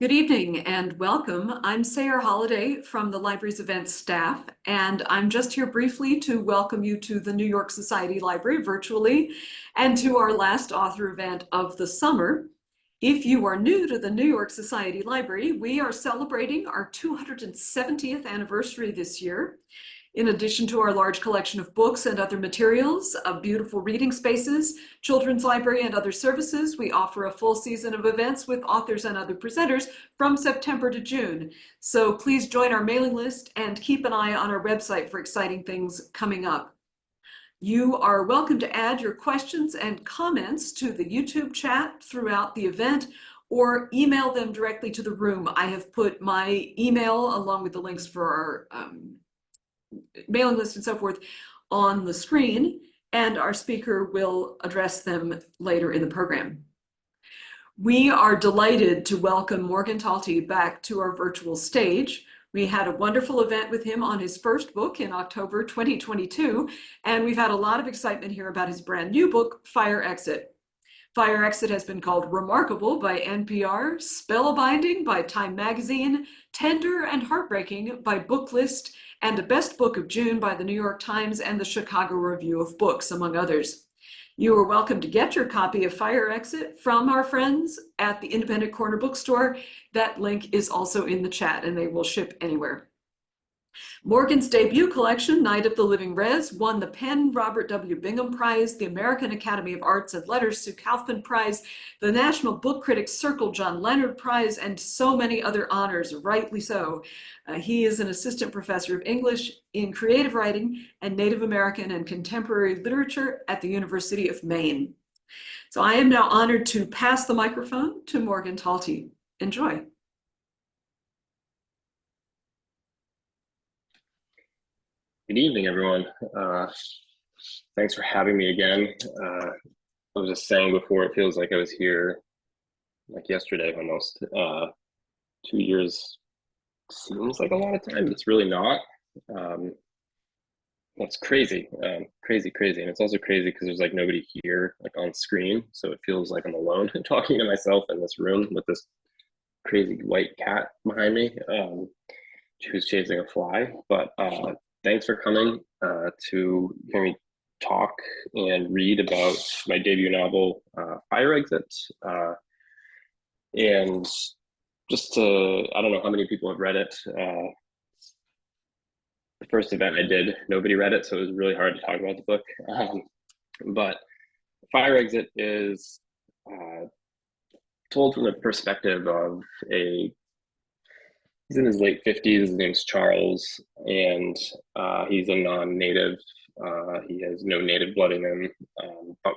Good evening and welcome. I'm Sayre Holliday from the library's events staff, and I'm just here briefly to welcome you to the New York Society Library virtually and to our last author event of the summer. If you are new to the New York Society Library, we are celebrating our 270th anniversary this year. In addition to our large collection of books and other materials, of beautiful reading spaces, children's library, and other services, we offer a full season of events with authors and other presenters from September to June. So please join our mailing list and keep an eye on our website for exciting things coming up. You are welcome to add your questions and comments to the YouTube chat throughout the event or email them directly to the room. I have put my email along with the links for our mailing list and so forth on the screen, and our speaker will address them later in the program. We are delighted to welcome Morgan Talty back to our virtual stage. We had a wonderful event with him on his first book in October 2022, and we've had a lot of excitement here about his brand new book, Fire Exit. Fire Exit has been called remarkable by NPR, spellbinding by Time Magazine, tender and heartbreaking by Booklist, and a best book of June by the New York Times and the Chicago Review of Books, among others. You are welcome to get your copy of Fire Exit from our friends at the Independent Corner Bookstore. That link is also in the chat, and they will ship anywhere. Morgan's debut collection, Night of the Living Rez, won the Penn Robert W. Bingham Prize, the American Academy of Arts and Letters Sue Kaufman Prize, the National Book Critics Circle John Leonard Prize, and so many other honors, rightly so. He is an assistant professor of English in creative writing and Native American and contemporary literature at the University of Maine. So I am now honored to pass the microphone to Morgan Talty. Enjoy. Good evening, everyone. Thanks for having me again. I was just saying before, it feels like I was here like yesterday almost. 2 years seems like a lot of time, but it's really not. That's crazy, crazy. And it's also crazy because there's like nobody here like on screen. So it feels like I'm alone talking to myself in this room with this crazy white cat behind me who's chasing a fly. But thanks for coming to hear me talk and read about my debut novel, Fire Exit. And just to, I don't know how many people have read it. The first event I did, nobody read it, so it was really hard to talk about the book. But Fire Exit is told from the perspective of he's in his late 50s. His name's Charles, and he's a non-native. He has no native blood in him. But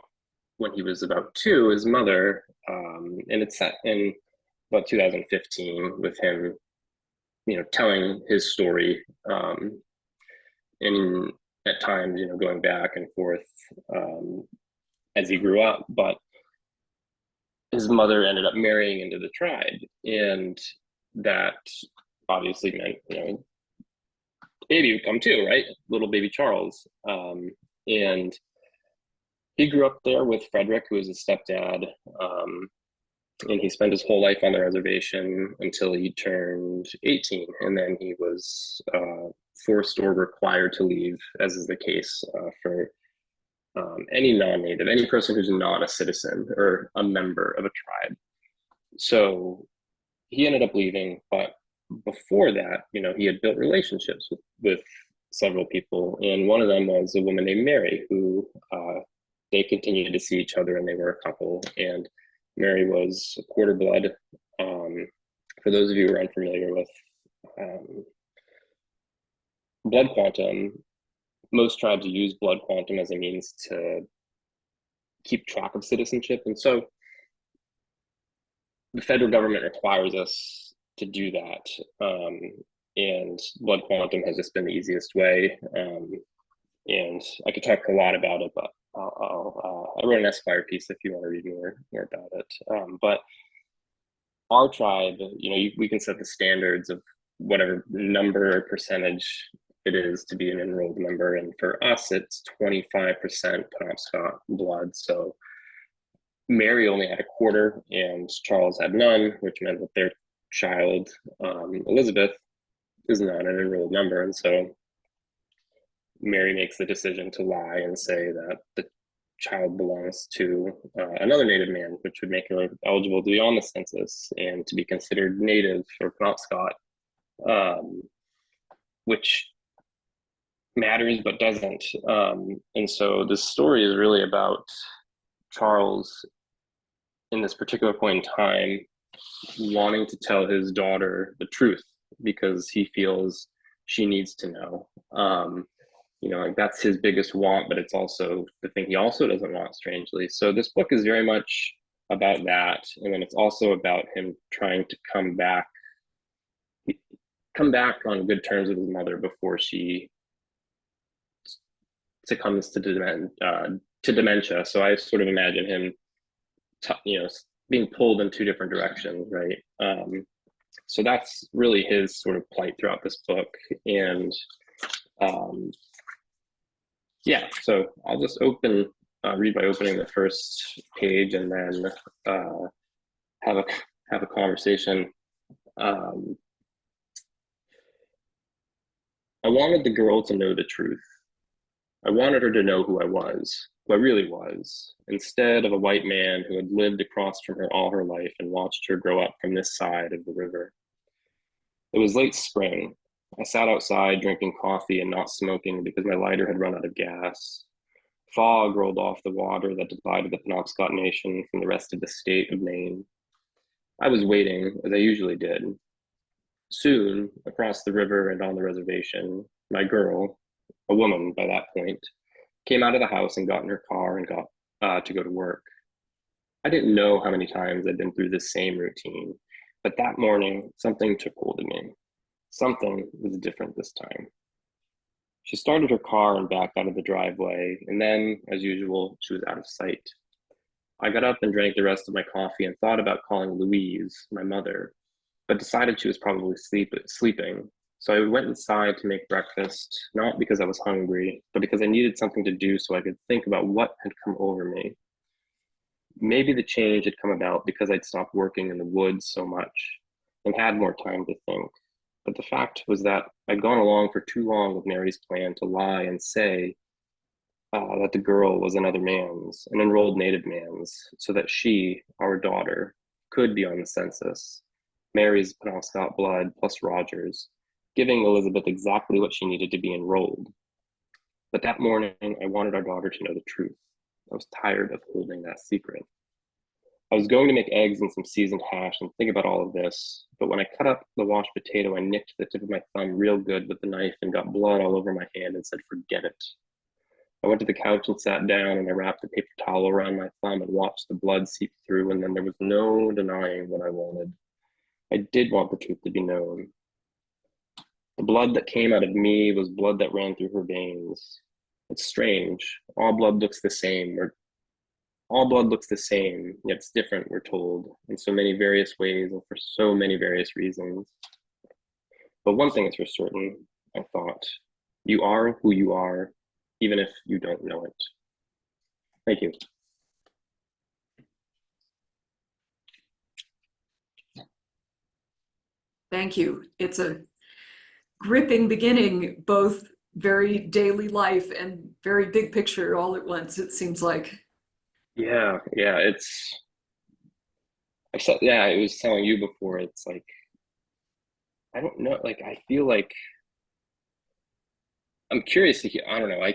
when he was about 2, his mother, and it's set in about 2015 with him, telling his story, and at times, going back and forth as he grew up. But his mother ended up marrying into the tribe, and that obviously meant, baby would come too, right? Little baby Charles. And he grew up there with Frederick, who was his stepdad. And he spent his whole life on the reservation until he turned 18. And then he was forced or required to leave, as is the case for any non-native, any person who's not a citizen or a member of a tribe. So he ended up leaving, but before that, he had built relationships with several people, and one of them was a woman named Mary, who they continued to see each other, and they were a couple. And Mary was a quarter blood. For those of you who are unfamiliar with blood quantum, most tribes use blood quantum as a means to keep track of citizenship, and so the federal government requires us to do that, and blood quantum has just been the easiest way. And I could talk a lot about it, but I wrote an Esquire piece if you want to read more about it. But our tribe, we can set the standards of whatever number or percentage it is to be an enrolled member, and for us, it's 25% Penobscot blood. So Mary only had a quarter, and Charles had none, which meant that their child, Elizabeth, is not an enrolled member. And so Mary makes the decision to lie and say that the child belongs to another native man, which would make her eligible to be on the census and to be considered native or Penobscot, um, which matters but doesn't. And so this story is really about Charles, in this particular point in time, wanting to tell his daughter the truth because he feels she needs to know. Like that's his biggest want, but it's also the thing he also doesn't want, strangely. So this book is very much about that. And then it's also about him trying to come back on good terms with his mother before she succumbs to dementia. So I sort of imagine him, being pulled in two different directions, right? So that's really his sort of plight throughout this book. And yeah, so I'll just read by opening the first page and then have a conversation. I wanted the girl to know the truth. I wanted her to know who I really was, instead of a white man who had lived across from her all her life and watched her grow up from this side of the river. It was late spring. I sat outside drinking coffee and not smoking because my lighter had run out of gas. Fog rolled off the water that divided the Penobscot Nation from the rest of the state of Maine. I was waiting, as I usually did. Soon, across the river and on the reservation, my girl, a woman by that point, came out of the house and got in her car and got to go to work. I didn't know how many times I'd been through this same routine, but that morning, something took hold of me. Something was different this time. She started her car and backed out of the driveway, and then, as usual, she was out of sight. I got up and drank the rest of my coffee and thought about calling Louise, my mother, but decided she was probably sleeping. So I went inside to make breakfast, not because I was hungry, but because I needed something to do so I could think about what had come over me. Maybe the change had come about because I'd stopped working in the woods so much and had more time to think. But the fact was that I'd gone along for too long with Mary's plan to lie and say that the girl was another man's, an enrolled native man's, so that she, our daughter, could be on the census. Mary's Penobscot blood plus Roger's, giving Elizabeth exactly what she needed to be enrolled. But that morning, I wanted our daughter to know the truth. I was tired of holding that secret. I was going to make eggs and some seasoned hash and think about all of this, but when I cut up the washed potato, I nicked the tip of my thumb real good with the knife and got blood all over my hand and said, forget it. I went to the couch and sat down and I wrapped the paper towel around my thumb and watched the blood seep through, and then there was no denying what I wanted. I did want the truth to be known. The blood that came out of me was blood that ran through her veins. It's strange. All blood looks the same, yet it's different, we're told, in so many various ways and for so many various reasons. But one thing is for certain, I thought, you are who you are, even if you don't know it. Thank you. Thank you. It's a gripping beginning, both very daily life and very big picture all at once, it seems like. Yeah, I was telling you before, it's like, I don't know, like, I feel like I'm curious to hear, I don't know, I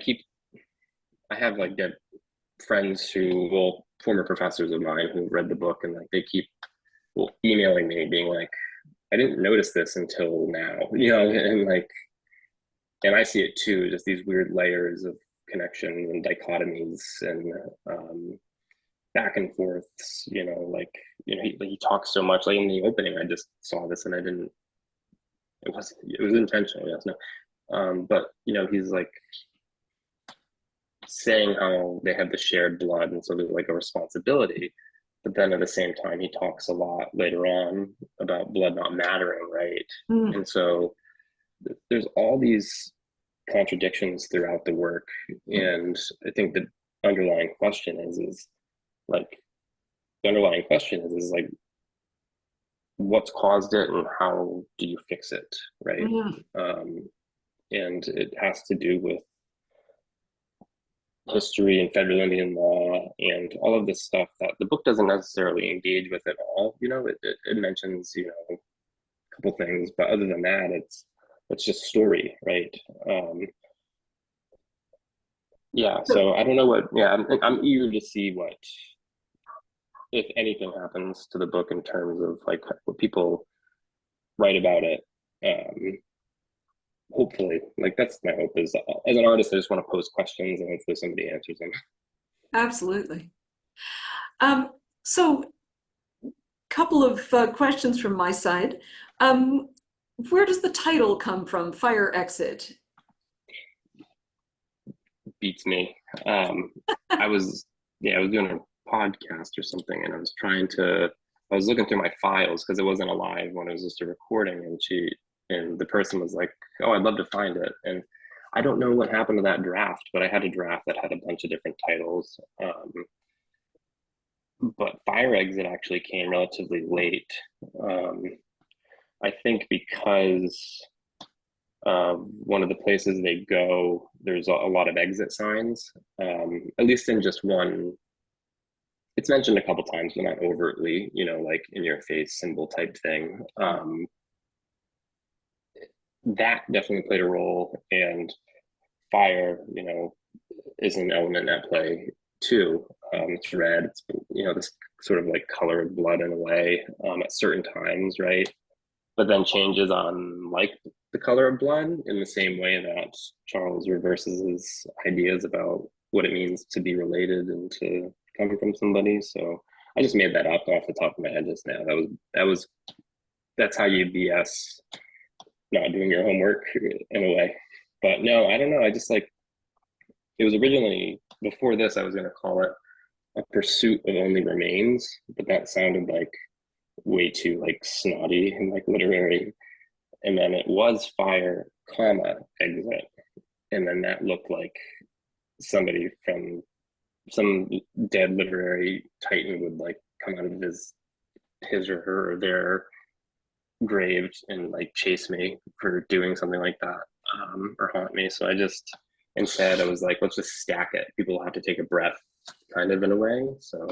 have like good friends former professors of mine who read the book, and like they keep emailing me being like, I didn't notice this until now, and I see it too, just these weird layers of connection and dichotomies and back and forths, he talks so much. Like in the opening, I just saw this and I didn't. It was intentional, yes, no. But he's like saying how they have the shared blood, and so there's like a responsibility. But then at the same time, he talks a lot later on about blood not mattering, right? Mm. And so there's all these contradictions throughout the work, and I think the underlying question is like the underlying question is like what's caused it and how do you fix it, right? Mm, Um, and it has to do with history and federal Indian law and all of this stuff that the book doesn't necessarily engage with at all. It mentions, a couple things, but other than that, it's just story, right? Um, yeah, so so I don't know what, yeah, I'm eager to see what, if anything, happens to the book in terms of like what people write about it. Hopefully, like that's my hope is as an artist, I just want to pose questions and hopefully somebody answers them. absolutely. Um, so couple of questions from my side. Um, where does the title come from, Fire Exit? Beats me. Um, I was, yeah, I was doing a podcast or something, and I was looking through my files because it wasn't a live one; it was just a recording, and the person was like, "Oh, I'd love to find it," and I don't know what happened to that draft, but I had a draft that had a bunch of different titles. But Fire Exit actually came relatively late. Um, I think because one of the places they go, there's a lot of exit signs, at least in just one. It's mentioned a couple times, but not overtly, like in your face symbol type thing. That definitely played a role, and fire, is an element at play too. It's red. It's this sort of like color of blood in a way at certain times, right? But then changes on like the color of blood in the same way that Charles reverses his ideas about what it means to be related and to come from somebody. So I just made that up off the top of my head just now. That's how you BS not doing your homework in a way. But no, I don't know. I just like it was originally before this. I was going to call it a pursuit of only remains, but that sounded like way too like snotty and like literary. And then it was fire, comma, exit. And then that looked like somebody from some dead literary titan would like come out of his or her or their grave and like chase me for doing something like that, or haunt me. So I just instead I was like, let's just stack it. People have to take a breath, kind of in a way. So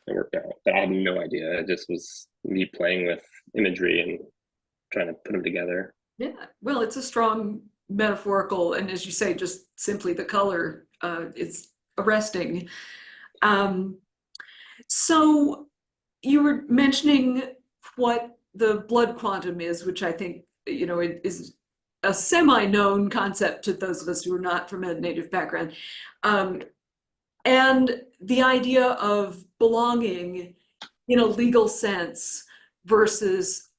it worked out. But I had no idea. It just was me playing with imagery and trying to put them together. Yeah, well, it's a strong metaphorical, and as you say, just simply the color, it's arresting. Um, so you were mentioning what the blood quantum is, which I think, it is a semi-known concept to those of us who are not from a native background. Um, and the idea of belonging in a legal sense versus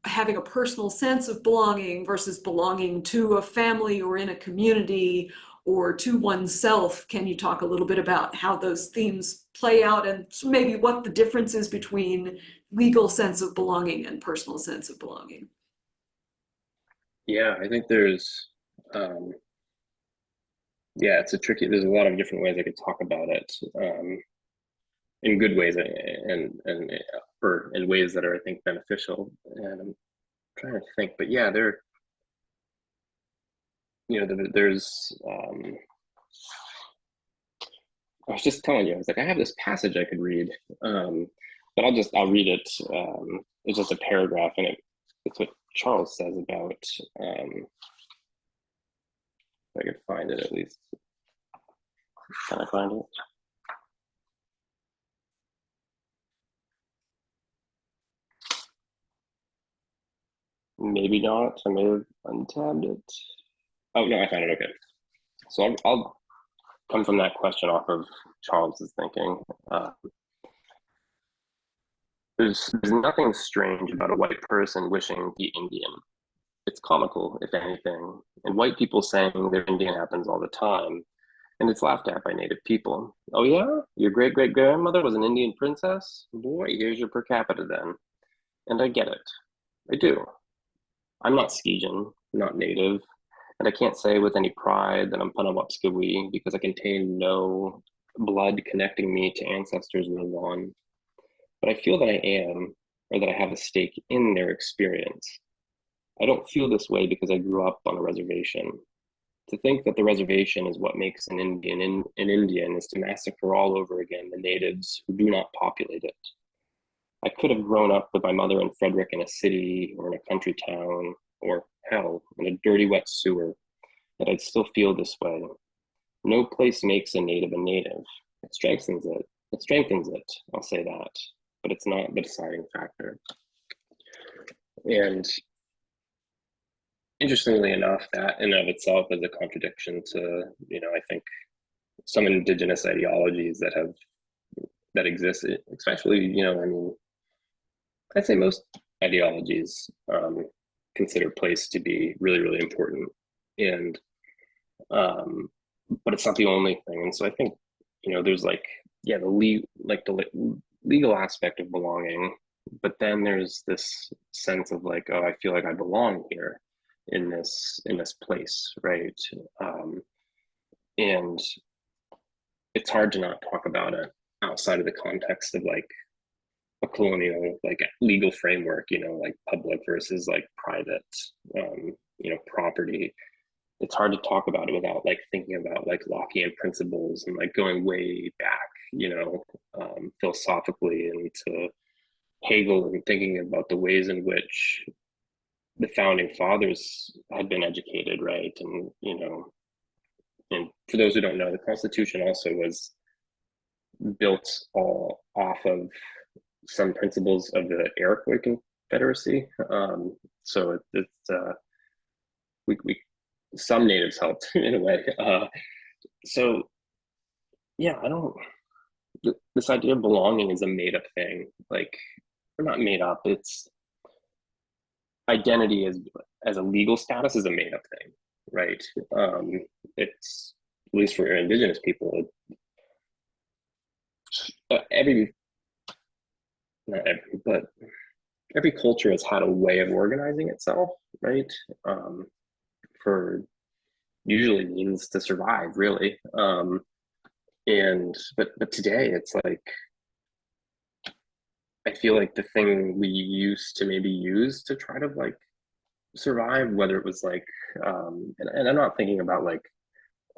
having a personal sense of belonging versus belonging to a family or in a community or to oneself. Can you talk a little bit about how those themes play out and maybe what the difference is between legal sense of belonging and personal sense of belonging? Yeah, I think um, there's a lot of different ways I could talk about it, in good ways and or in ways that are, I think, beneficial. And I'm trying to think, but yeah, there's, I was just telling you, I was like, I have this passage I could read, but I'll read it. It's just a paragraph, and it's what Charles says about, if I could find it at least. Can I find it? Maybe not. I may have untabbed it. Oh no, I found it. Okay. So I'll come from that question off of Charles's thinking. Uh, there's nothing strange about a white person wishing to be Indian. It's comical, if anything. And white people saying they're Indian happens all the time. And it's laughed at by native people. Oh yeah? Your great great grandmother was an Indian princess? Boy, here's your per capita then. And I get it. I do. I'm not Skeejan, not native, and I can't say with any pride that I'm Panawapskawi because I contain no blood connecting me to ancestors lived on. But I feel that I am. or that I have a stake in their experience. I don't feel this way because I grew up on a reservation. To think that the reservation is what makes an Indian an Indian is to massacre all over again the natives who do not populate it. I could have grown up with my mother and Frederick in a city or in a country town, or hell, in a dirty, wet sewer, but I'd still feel this way. No place makes a native a native. It strengthens it. It strengthens it, I'll say that, but it's not the deciding factor. And interestingly enough, that in and of itself is a contradiction to, I think some indigenous ideologies that exist, especially, I'd say most ideologies consider place to be really, really important. And, but it's not the only thing. And so I think, there's the legal aspect of belonging, but then there's this sense of like, oh, I feel like I belong here in this place, right? And it's hard to not talk about it outside of the context of like a colonial like legal framework, like public versus like private, property. It's hard to talk about it without like thinking about like Lockean principles and like going way back, philosophically into Hegel and thinking about the ways in which the founding fathers had been educated, right? And for those who don't know, the Constitution also was built all off of some principles of the Iroquois Confederacy. So it's we some natives helped in a way. So yeah, I don't. This idea of belonging is a made up thing. Like, or not made up. It's identity as a legal status is a made up thing, right? It's at least for indigenous people. Every not every, but every culture has had a way of organizing itself, right? For usually means to survive, really. But today it's like I feel like the thing we used to maybe use to try to like survive, whether it was like, and I'm not thinking about like,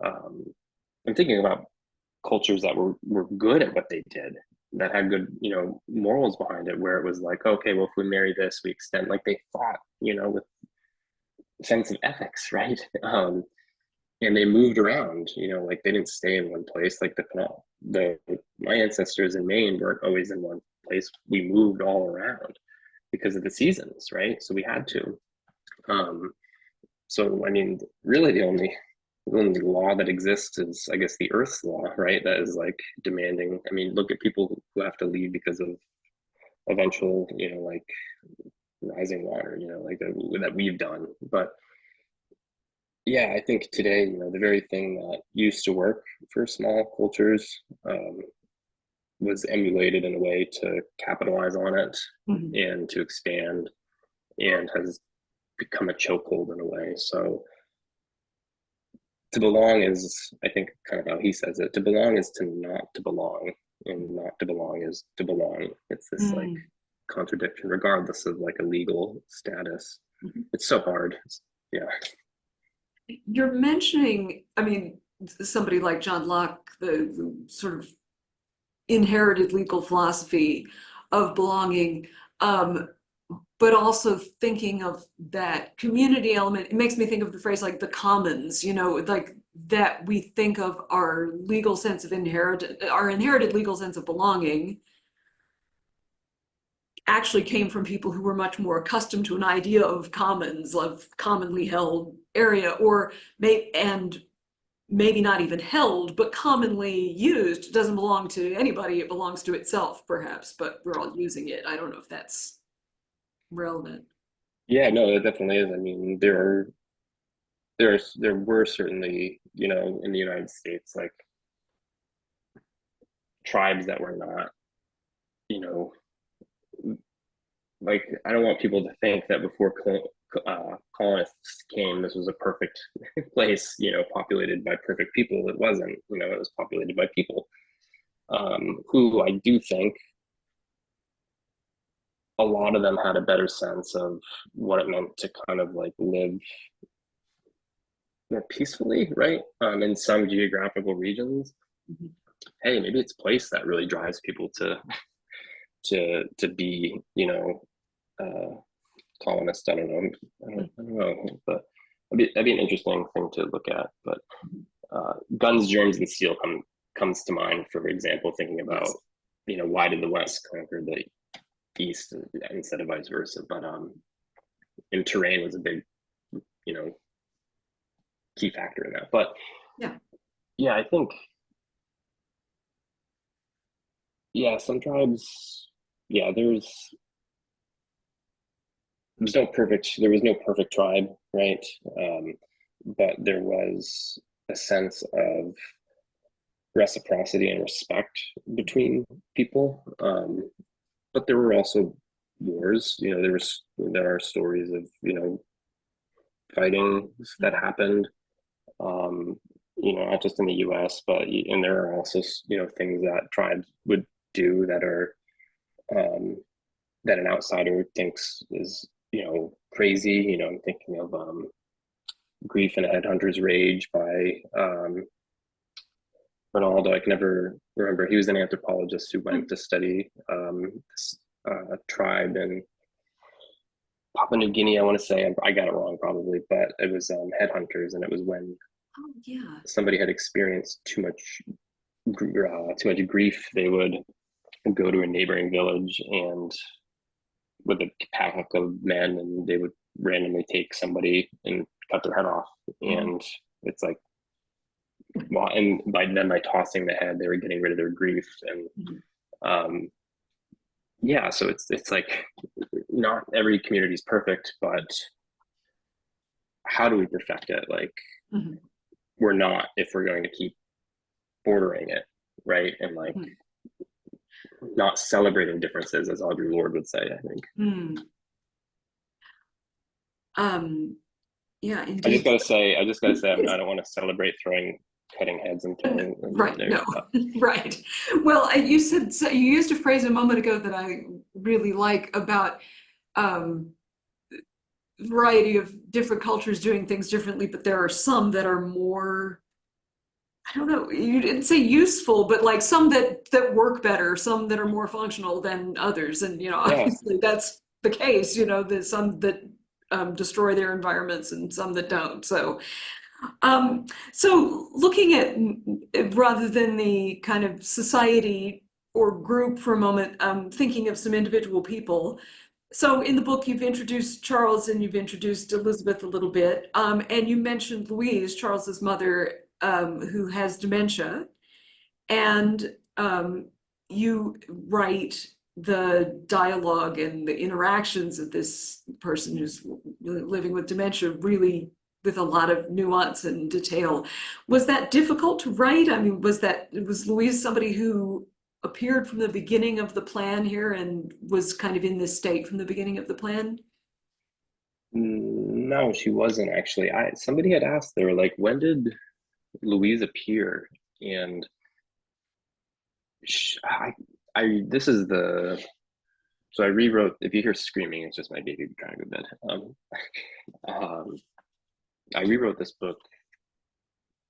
um, I'm thinking about cultures that were good at what they did, that had good, morals behind it, where it was like, okay, well, if we marry this, we extend, like they thought, with sense of ethics, right? And they moved around, like they didn't stay in one place. Like the my ancestors in Maine weren't always in one place. We moved all around because of the seasons, right? So we had to. Um, so I mean, really, the only law that exists is, I guess, the Earth's law, right? That is like demanding. I mean, look at people who have to leave because of eventual, like rising water, like that we've done. But yeah, I think today, the very thing that used to work for small cultures was emulated in a way to capitalize on it Mhm. and to expand, and has become a chokehold in a way. So to belong is, I think, kind of how he says it. To belong is to not to belong, and not to belong is to belong. It's this like Mm. contradiction, regardless of like a legal status. Mhm. It's so hard. Yeah. You're mentioning, I mean, somebody like John Locke, the sort of inherited legal philosophy of belonging, um, but also thinking of that community element. It makes me think of the phrase like the commons, like that we think of our legal sense of our inherited legal sense of belonging actually came from people who were much more accustomed to an idea of commons, of commonly held area, and maybe not even held, but commonly used. It doesn't belong to anybody, it belongs to itself, perhaps, but we're all using it. I don't know if that's relevant. Yeah, no, it definitely is. I mean, there were certainly, in the United States, like tribes that were not, you know, like I don't want people to think that before colonists came, this was a perfect place, populated by perfect people. It wasn't. It was populated by people who I do think a lot of them had a better sense of what it meant to kind of like live more peacefully, right? In some geographical regions. Mhm. Hey, maybe it's place that really drives people to be, colonist. I don't know. I don't know, but that'd be an interesting thing to look at. But guns, germs, and steel comes to mind, for example, thinking about, Yes. why did the West conquer the East instead of vice versa? But and terrain was a big, you know, key factor in that. But Yeah. yeah, I think some tribes, yeah, there was no perfect tribe, right? Um, but there was a sense of reciprocity and respect between people. But there were also wars. There are stories of fighting that happened. Um, not just in the U.S., but and there are also things that tribes would do that are um, that an outsider thinks is crazy. I'm thinking of Grief and a Headhunter's Rage by Ronaldo. I can never remember. He was an anthropologist who went to study this tribe in Papua New Guinea. I want to say I got it wrong probably, but it was headhunters, and it was when Oh, yeah. somebody had experienced too much grief. They would go to a neighboring village and with a pack of men, and they would randomly take somebody and cut their head off. Mhm. And it's like, well, and by tossing the head, they were getting rid of their grief. And Mhm. um, yeah, so it's like not every community is perfect, but how do we perfect it? Like Mhm. we're not if we're going to keep bordering it, right? And like Mhm. not celebrating differences, as Audre Lorde would say, I think. Mm. Um, yeah, I just indeed. gotta say, I don't want to celebrate cutting heads and throwing them Right, there, no, but right. Well, you said so you used a phrase a moment ago that I really like about um, variety of different cultures doing things differently, but there are some that are more, I don't know, you didn't say useful, but like some that work better, some that are more functional than others. And yeah, obviously that's the case, there's some that destroy their environments and some that don't. Um, so looking at rather than the kind of society or group for a moment, thinking of some individual people. So in the book, you've introduced Charles and you've introduced Elizabeth a little bit, and you mentioned Louise, Charles's mother, who has dementia, and you write the dialogue and the interactions of this person who's living with dementia really with a lot of nuance and detail. Was that difficult to write? I mean, was Louise somebody who appeared from the beginning of the plan here and was kind of in this state from the beginning of the plan? no, she wasn't actually. I Somebody had asked, they were like, when did Louise appear? And sh I this is the so I rewrote. If you hear screaming, it's just my baby trying to go to bed. Um, I rewrote this book.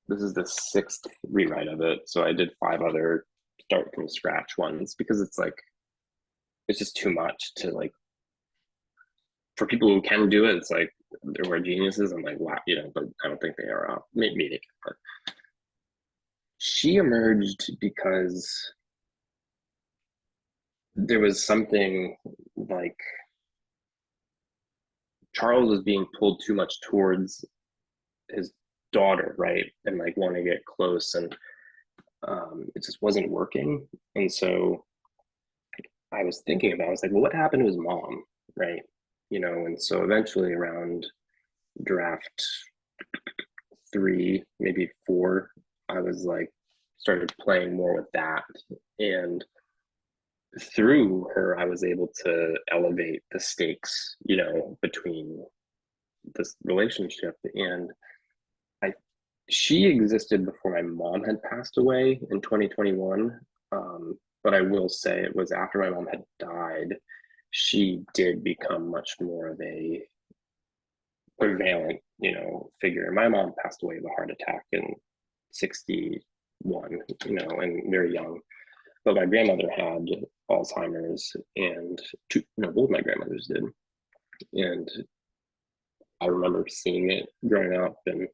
This is the sixth rewrite of it. So I did five other start from scratch ones because it's just too much to like for people who can do it. It's like they're geniuses. I'm like, wow, but I don't think they are. Maybe they can. But she emerged because there was something like Charles was being pulled too much towards his daughter, right? And like wanting to get close, and it just wasn't working. And so I was thinking about, I was like, well, what happened to his mom, right? And so eventually around draft three, maybe four, I was like, started playing more with that. And through her, I was able to elevate the stakes, between this relationship. And I, she existed before my mom had passed away in 2021. But I will say it was after my mom had died she did become much more of a prevalent, figure. My mom passed away of a heart attack in 61, and very young. But my grandmother had Alzheimer's, and both my grandmothers did. And I remember seeing it growing up, and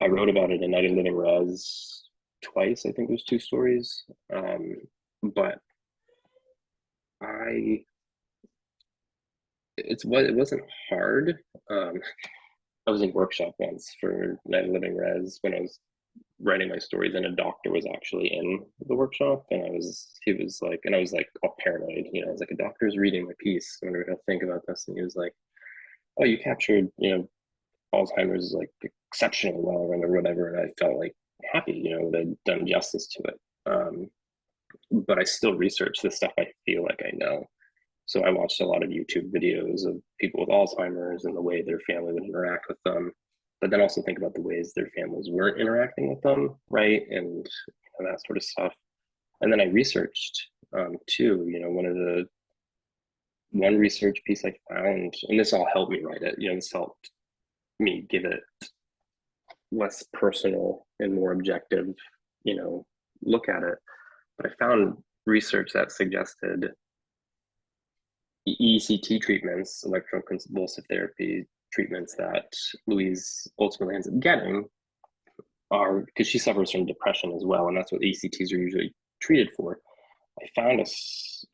I wrote about it in Living Rez twice. I think there's two stories. But I, it wasn't hard. I was in workshop once for Living Rez when I was writing my stories, and a doctor was actually in the workshop, and he was like, and I was like all paranoid, I was like, a doctor's reading my piece. I wonder what he'll think about this. And he was like, oh, you captured, Alzheimer's like exceptionally well or whatever. And I felt like happy, that I'd done justice to it. But I still research the stuff I feel like I know. So I watched a lot of YouTube videos of people with Alzheimer's and the way their family would interact with them, but then also think about the ways their families weren't interacting with them, right? And that sort of stuff. And then I researched too, one research piece I found, and this all helped me write it, this helped me give it less personal and more objective, look at it. But I found research that suggested ECT treatments, electroconvulsive therapy treatments that Louise ultimately ends up getting are because she suffers from depression as well, and that's what ECTs are usually treated for. I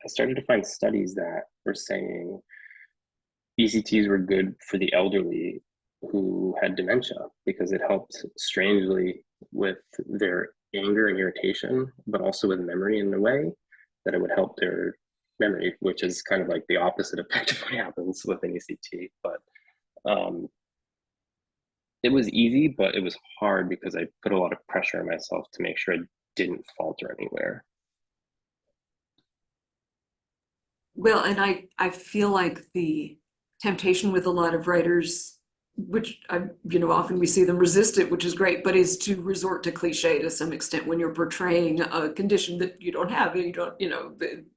started to find studies that were saying ECTs were good for the elderly who had dementia because it helped strangely with their anger and irritation, but also with memory in a way that it would help their memory, which is kind of like the opposite effect of what happens with an ECT. But it was easy, but it was hard because I put a lot of pressure on myself to make sure I didn't falter anywhere. Well, and I feel like the temptation with a lot of writers, which often we see them resist it, which is great, but is to resort to cliche to some extent when you're portraying a condition that you don't have, and you don't,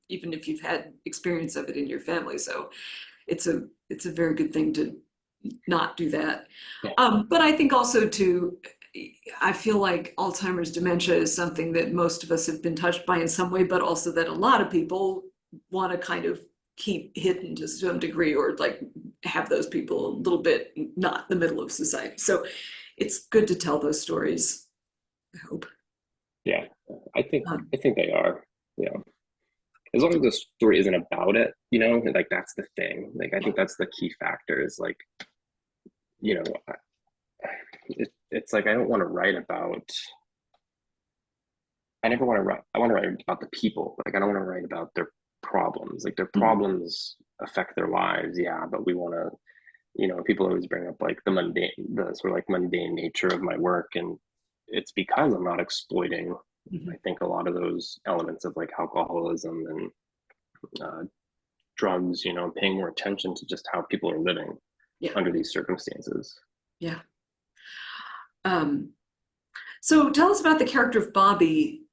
even if you've had experience of it in your family. So it's a very good thing to not do that. Yeah. But I think also too, I feel like Alzheimer's dementia is something that most of us have been touched by in some way, but also that a lot of people want to kind of keep hidden to some degree, or like have those people a little bit not the middle of society. So it's good to tell those stories, I hope. Yeah, I think Um, I think they are. Yeah, as long as the story isn't about it, like that's the thing. Like I think that's the key factor. Is like, you know, it's like I don't want to write about. I never want to write. I want to write about the people. Like I don't want to write about their problems. Like their problems affect their lives, yeah, but we want to. People always bring up like the sort of like mundane nature of my work, and it's because I'm not exploiting. I mhm. think a lot of those elements of like alcoholism and uh, drugs, paying more attention to just how people are living Yeah, under these circumstances. yeah. Um, so tell us about the character of Bobby,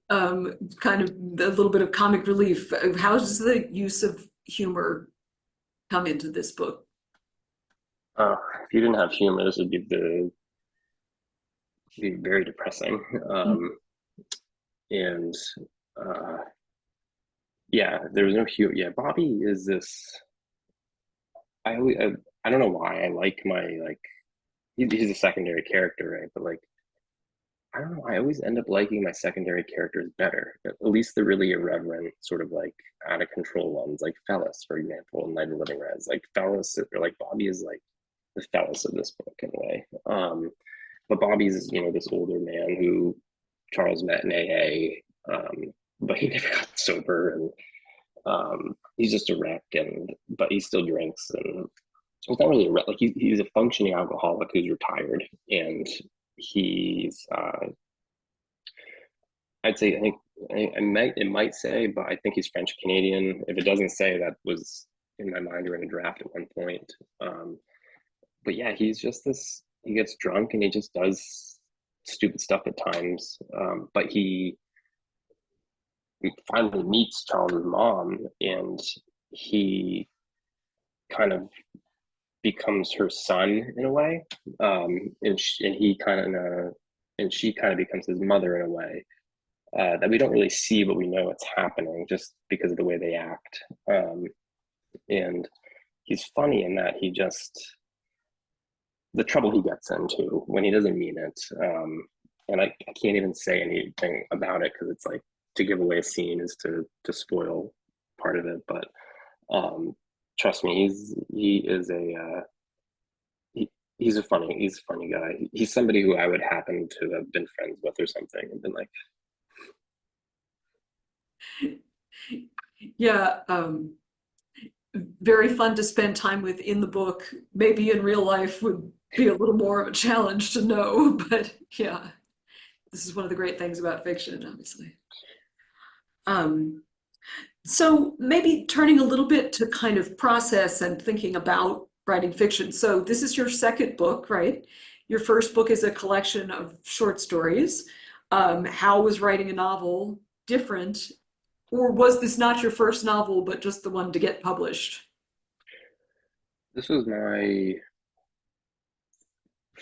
kind of a little bit of comic relief. How does the use of humor come into this book? If you didn't have humor, this would be very depressing. And uh, yeah, there was no humor. Yeah, Bobby is this. I don't know why I like my like he's a secondary character, right? But like I don't know. I always end up liking my secondary characters better. At least the really irreverent, sort of like out of control ones, like Fellis, for example, in Night of Living Rez. Like Fellis, or like Bobby is like the Fellis of this book in a way. But Bobby's, this older man who Charles met in AA, but he never got sober, and he's just a wreck, and but he still drinks, and it's not really a wreck. Like he's a functioning alcoholic who's retired, and he's I'd say it might say, but I think he's French Canadian. If it doesn't say, that was in my mind or in a draft at one point. But yeah, he's just this. He gets drunk and he just does stupid stuff at times. But he finally meets Charles's mom, and he kind of becomes her son in a way, and he kind of and she kind of becomes his mother in a way, that we don't really see, but we know it's happening just because of the way they act. And he's funny in that he just, the trouble he gets into when he doesn't mean it. And I can't even say anything about it because it's like, to give away a scene is to spoil part of it. But trust me, he is a he, he's a funny guy. He's somebody who I would happen to have been friends with or something and been like, Yeah, very fun to spend time with in the book. Maybe in real life would be a little more of a challenge to know, but yeah, this is one of the great things about fiction, obviously. Um, so maybe turning a little bit to kind of process and thinking about writing fiction. So this is your second book, right? Your first book is a collection of short stories. How was writing a novel different? Or was this not your first novel, but just the one to get published? this was my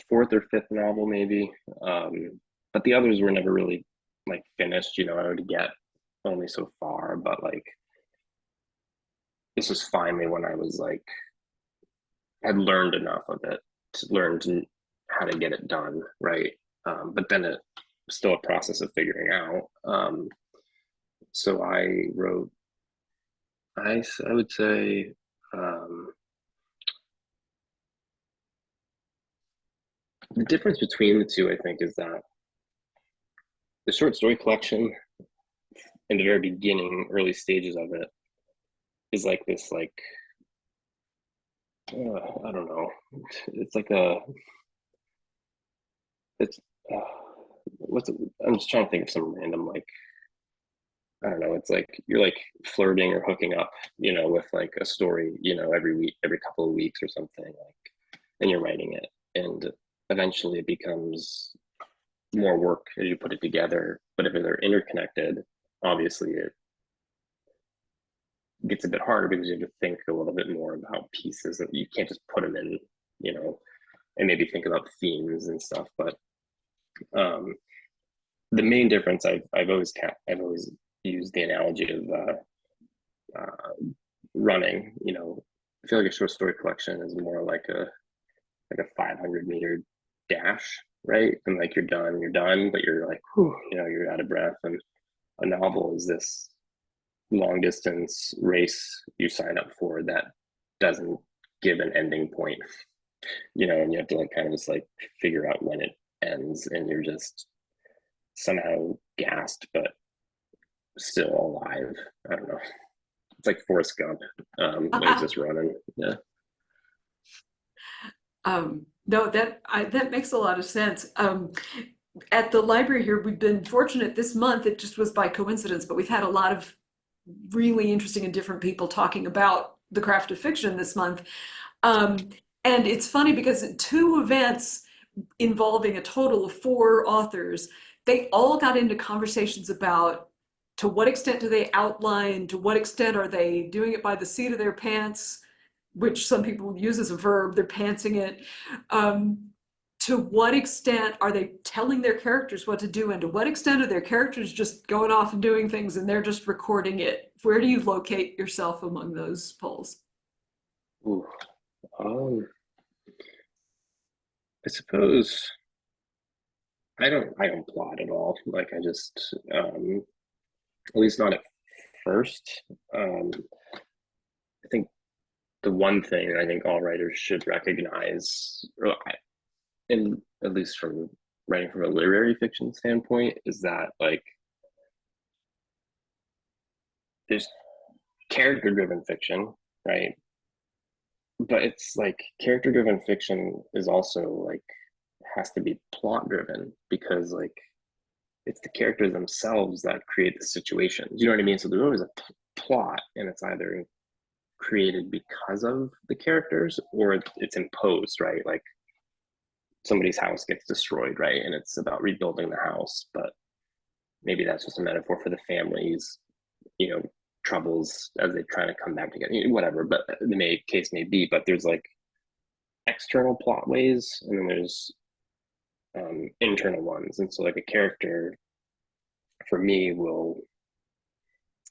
fourth or fifth novel, maybe. But the others were never really like finished. I would get only so far, but like this was finally when I was like, had learned enough of it to learn how to get it done, right? But then it still a process of figuring out. So I wrote, I would say, um, the difference between the two, I think, is that the short story collection in the very beginning, early stages of it, is like this, like, I don't know, it's like it's uh, what's it, I'm just trying to think of some random, like, I don't know, it's like you're like flirting or hooking up, with like a story, every week, every couple of weeks or something, like, and you're writing it, and eventually it becomes more work as you put it together. But if they're interconnected, obviously it gets a bit harder because you have to think a little bit more about pieces that you can't just put them in, you know, and maybe think about themes and stuff. But um, the main difference, I've always used the analogy of running. I feel like a short story collection is more like a 500-meter dash, right? And like you're done, but you're like, whew, you're out of breath. And a novel is this long distance race you sign up for that doesn't give an ending point, and you have to like kind of just like figure out when it ends, and you're just somehow gassed but still alive. I don't know. It's like Forrest Gump, when he's just running. Yeah. No, that makes a lot of sense. At the library here, we've been fortunate this month. It just was by coincidence, but we've had a lot of really interesting and different people talking about the craft of fiction this month. Um, and it's funny because at two events involving a total of four authors, they all got into conversations about to what extent do they outline, to what extent are they doing it by the seat of their pants, which some people use as a verb, they're pantsing it. Um, to what extent are they telling their characters what to do, and to what extent are their characters just going off and doing things and they're just recording it? Where do you locate yourself among those polls? Ooh. Um, I suppose I don't plot at all. Like I just, at least not at first. I think the one thing I think all writers should recognize, or in at least from writing from a literary fiction standpoint, is that like there's character driven fiction, right? But it's like character driven fiction is also like has to be plot driven because like it's the characters themselves that create the situations. You know what I mean? So there's always a plot, and it's either created because of the characters or it's imposed, right? Like somebody's house gets destroyed, right? And it's about rebuilding the house, but maybe that's just a metaphor for the families, you know, troubles as they try to come back together, whatever, but case may be. But there's like external plot ways, and then there's internal ones. And so, like, a character for me will,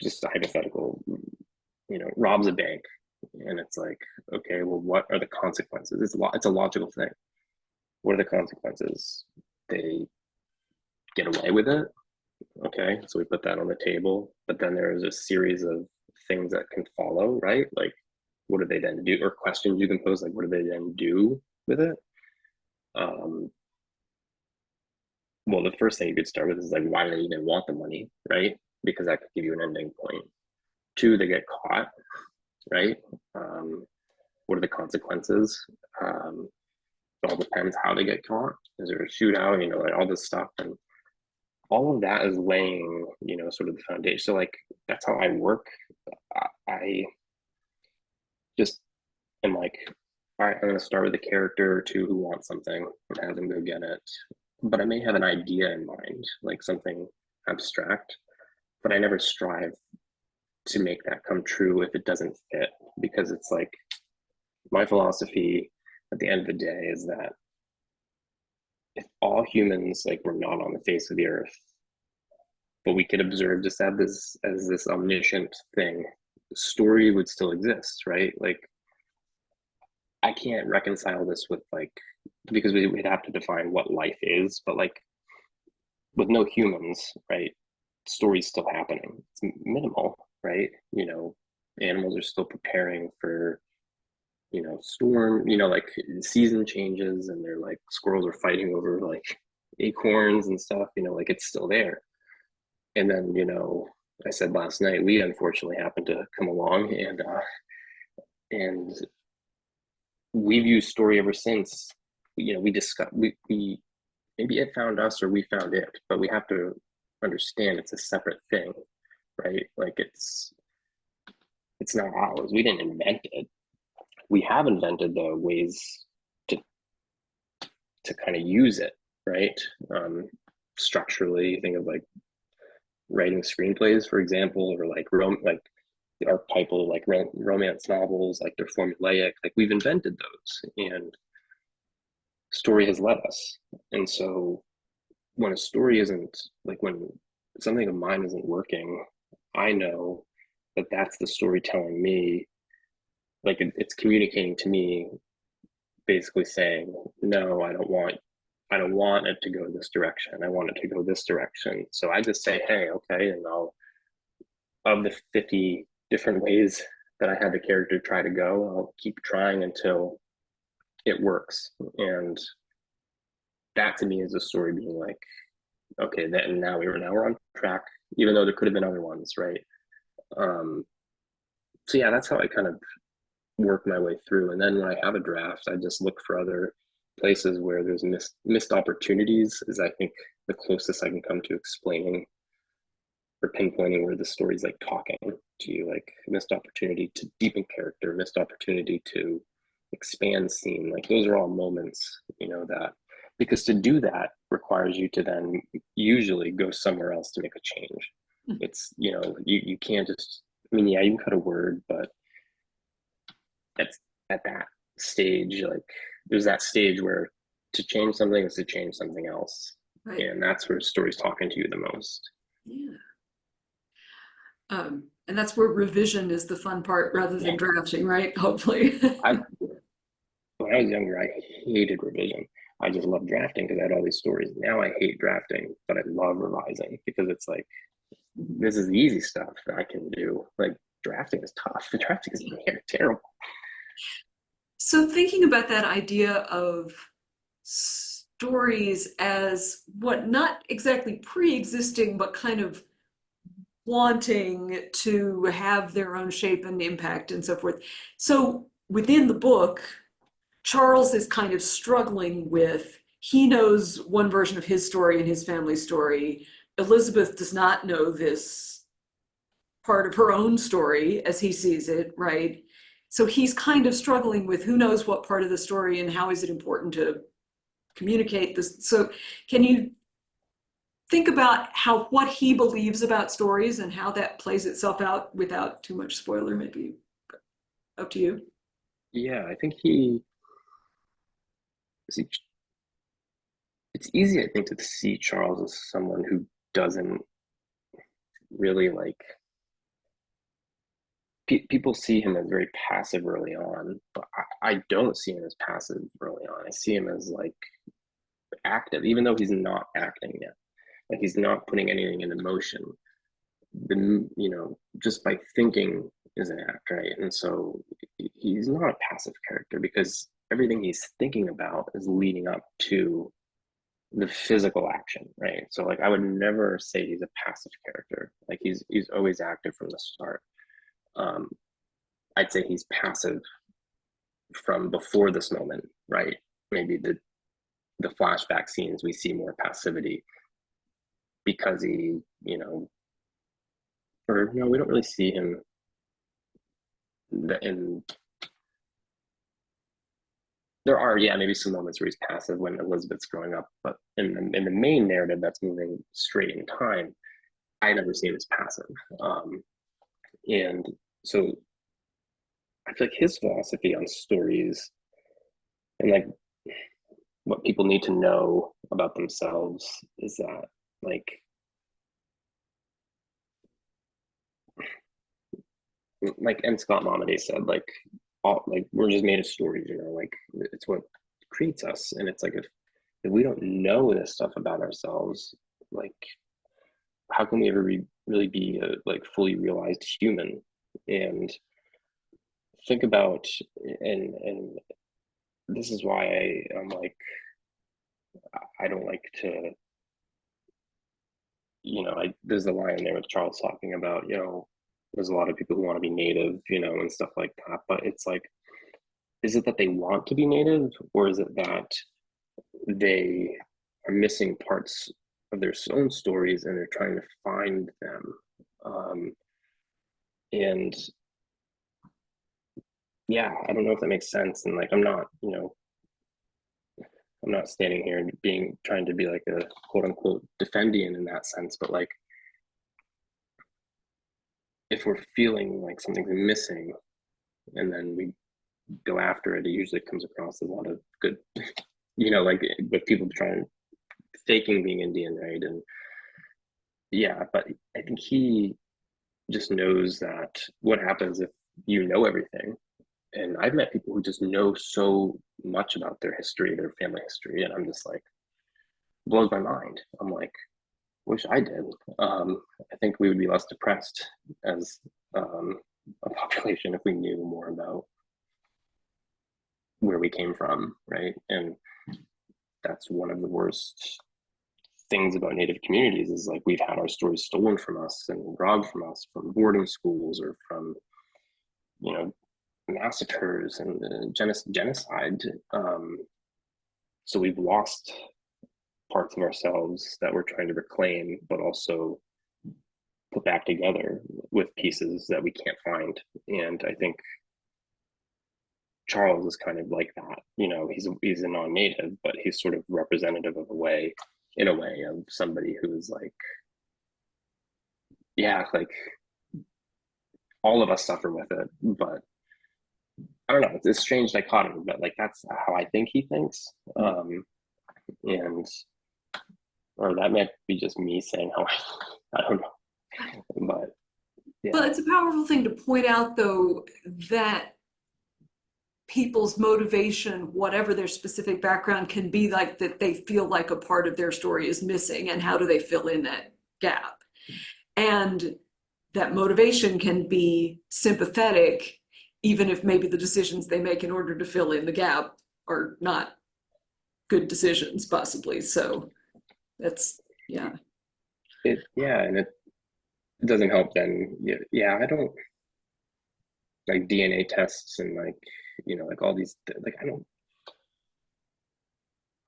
just a hypothetical, robs a bank, and it's like, okay, well, what are the consequences? It's a logical thing. What are the consequences? They get away with it. Okay, so we put that on the table, but then there is a series of things that can follow, right? Like, what do they then do? Or questions you can pose, like, what do they then do with it? Well, the first thing you could start with is like, why do they even want the money, right? Because that could give you an ending point. Two, they get caught, right? What are the consequences? It all depends how they get caught. Is there a shootout? Like all this stuff, and all of that is laying, sort of the foundation. So like that's how I work. I just am like, all right, I'm going to start with a character or two who wants something and have them go get it. But I may have an idea in mind, like something abstract, but I never strive to make that come true if it doesn't fit, because it's like my philosophy at the end of the day is that if all humans like were not on the face of the earth, but we could observe just as this omniscient thing, story would still exist, right? Like I can't reconcile this with like, because we'd have to define what life is, but like with no humans, right? Story's still happening. It's minimal, right? Animals are still preparing for, storm, like season changes, and they're like squirrels are fighting over like acorns and stuff, like it's still there. And then, I said last night, we unfortunately happened to come along, and we've used story ever since. We discussed, we maybe it found us or we found it, but we have to understand it's a separate thing, right? Like it's not ours. We didn't invent it. We have invented the ways to kind of use it, right? Structurally, think of like writing screenplays, for example, or like like the archetypal like romance novels, like they're formulaic. Like we've invented those, and story has led us. And so when a story isn't like when something of mine isn't working, I know that that's the story telling me, like it's communicating to me, basically saying, no, I don't want it to go this direction. I want it to go this direction. So I just say, hey, okay, and I'll, of the 50 different ways that I had the character try to go, I'll keep trying until it works. And that to me is a story being like, okay, that now we're on track, even though there could have been other ones, right? So yeah, that's how I kind of work my way through. And then when I have a draft, I just look for other places where there's missed opportunities, is I think the closest I can come to explaining or pinpointing where the story's like talking to you, like missed opportunity to deepen character, missed opportunity to expand scene. Like those are all moments, that, because to do that requires you to then usually go somewhere else to make a change. It's, you can't just, I mean, yeah, you can cut a word, but that's at that stage, like there's that stage where to change something is to change something else. Right. And that's where story's talking to you the most. Yeah. And that's where revision is the fun part rather than drafting, right? Hopefully. When I was younger, I hated revision. I just loved drafting because I had all these stories. Now I hate drafting, but I love revising because it's like, this is the easy stuff that I can do. Like drafting is tough. Drafting is terrible. So thinking about that idea of stories as what not exactly pre-existing, but kind of wanting to have their own shape and impact and so forth. So within the book, Charles is kind of struggling with, he knows one version of his story and his family story. Elizabeth does not know this part of her own story as he sees it, right? So he's kind of struggling with who knows what part of the story and how is it important to communicate this. So can you think about how what he believes about stories and how that plays itself out without too much spoiler, maybe up to you. Yeah, I think he see, it's easy, I think, to see Charles as someone who doesn't really like people see him as very passive early on, but I don't see him as passive early on. I see him as like active, even though he's not acting yet. Like he's not putting anything into motion. Just by thinking is an act, right? And so he's not a passive character because everything he's thinking about is leading up to the physical action, right? So like I would never say he's a passive character. Like he's always active from the start. Um, I'd say he's passive from before this moment, right? Maybe the flashback scenes we see more passivity because or no, we don't really see him in. There are, yeah, maybe some moments where he's passive when Elizabeth's growing up, but in the main narrative that's moving straight in time, I never see him as passive. And so I feel like his philosophy on stories and like what people need to know about themselves is that like and Scott Momaday said, like we're just made of stories, like it's what creates us. And it's like if we don't know this stuff about ourselves, like how can we ever really be a like fully realized human? And think about and this is why I'm like I don't like to there's a line there with Charles talking about there's a lot of people who want to be native, and stuff like that, but it's like, is it that they want to be native, or is it that they are missing parts of their own stories and they're trying to find them? And yeah, I don't know if that makes sense. And like, I'm not standing here and trying to be like a quote unquote defendian in that sense, but like, if we're feeling like something's missing and then we go after it, it usually comes across as a lot of good, like with people trying faking being Indian, right? And yeah, but I think he just knows that what happens if you know everything. And I've met people who just know so much about their history, their family history, and I'm just like, blows my mind. I'm like, wish I did. I think we would be less depressed as a population if we knew more about where we came from, right? And that's one of the worst things about Native communities is like we've had our stories stolen from us and robbed from us from boarding schools or from you know massacres and genocide. So we've lost parts of ourselves that we're trying to reclaim, but also put back together with pieces that we can't find. And I think Charles is kind of like that. He's a non-native, but he's sort of representative of in a way, of somebody who's like, yeah, like all of us suffer with it, but I don't know. It's a strange dichotomy, but like that's how I think he thinks. And or that might be just me saying how I don't know, but Well, yeah, it's a powerful thing to point out, though, that people's motivation, whatever their specific background, can be like that they feel like a part of their story is missing, and how do they fill in that gap? And that motivation can be sympathetic, even if maybe the decisions they make in order to fill in the gap are not good decisions, possibly. So that's, yeah. and it doesn't help then. Yeah, I don't like DNA tests and like like all these like I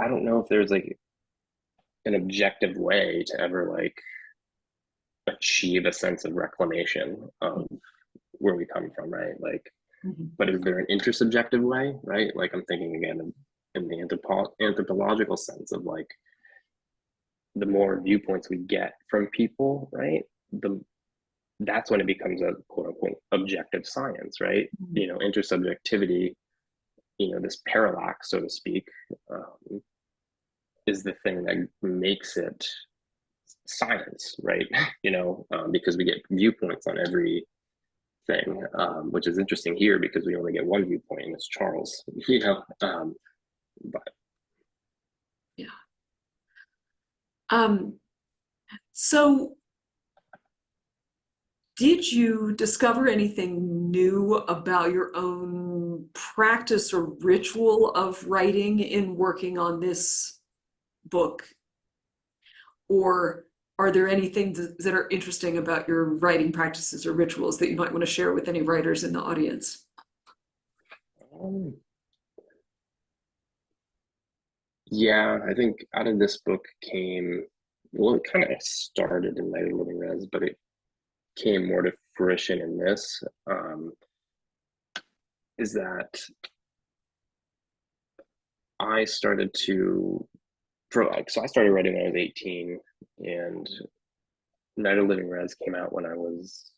don't know if there's like an objective way to ever like achieve a sense of reclamation of where we come from, right? Like, Mhm. but is there an intersubjective way, right? Like I'm thinking again in the anthropological sense of like the more viewpoints we get from people, right, the that's when it becomes a quote unquote objective science, right? Mhm. You know, intersubjectivity, this parallax, so to speak, is the thing that makes it science, right? Because we get viewpoints on every thing, which is interesting here because we only get one viewpoint, and it's Charles. But Yeah. Um, so did you discover anything new about your own practice or ritual of writing in working on this book? Or are there any things that are interesting about your writing practices or rituals that you might want to share with any writers in the audience? um, yeah, I think out of this book came, well, it kind of started in Living Rez, but it came more to fruition in this. Is that I started to for like so I started writing when I was 18, and Night of Living Rez came out when I was